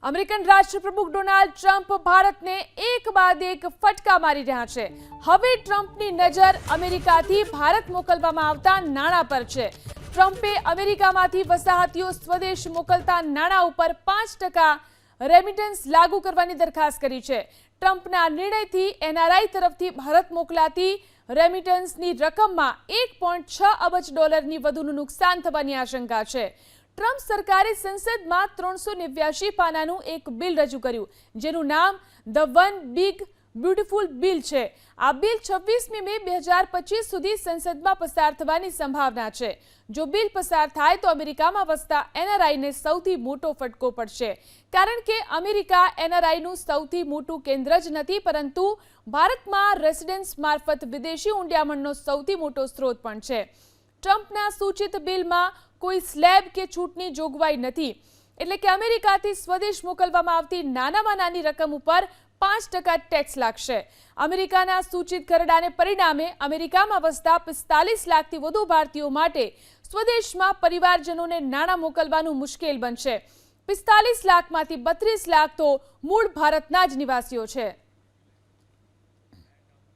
American રાષ્ટ્રપ્રમુખ Donald Trump ભારતને એક બાદ એક ફટકા મારી રહ્યા છે। હવે ટ્રમ્પની નજર અમેરિકાથી ભારત મોકલવામાં આવતા નાણાં પર છે। ટ્રમ્પે અમેરિકામાંથી વસાહતીઓ સ્વદેશ મોકલતા નાણાં ઉપર 5% રેમિટન્સ લાગુ કરવાની દરખાસ્ત કરી છે। ટ્રમ્પના નિર્ણયથી એનઆરઆઈ તરફથી ભારત મોકલાતી રેમિટન્સની રકમમાં 1.6 અબજ ડોલરની વધુનું નુકસાન થવાની આશંકા છે। ટ્રમ્પ સરકારે સંસદમાં 389 પાનાનું એક બિલ રજૂ કર્યું, જેનું નામ the one big beautiful bill છે। આ બિલ 26મી મે 2025 સુધી સંસદમાં પસાર થવાની સંભાવના છે। જો બિલ પસાર થાય તો અમેરિકામાં વસતા એનઆરઆઈને સૌથી મોટો ફટકો પડશે, કારણ કે અમેરિકા એનઆરઆઈનું સૌથી મોટું કેન્દ્ર જ નથી, પરંતુ ભારતમાં રેસિડેન્સ મારફત વિદેશી ઊંડિયામણનો સૌથી મોટો સ્ત્રોત પણ છે। ટ્રમ્પના સૂચિત બિલમાં કોઈ સ્લેબ કે છૂટની જોગવાઈ નથી, એટલે કે અમેરિકાથી સ્વદેશ મોકલવામાં આવતી નાનામાં નાની રકમ ઉપર 5% ટેક્સ લાગશે। અમેરિકાના સૂચિત ખરડાને પરિણામે અમેરિકામાં વસતા 45 લાખથી વધુ ભારતીયો માટે સ્વદેશમાં પરિવારજનોને નાણાં મોકલવાનું મુશ્કેલ બનશે। 45 લાખમાંથી 32 લાખ તો મૂળ ભારતના જ નિવાસીઓ છે।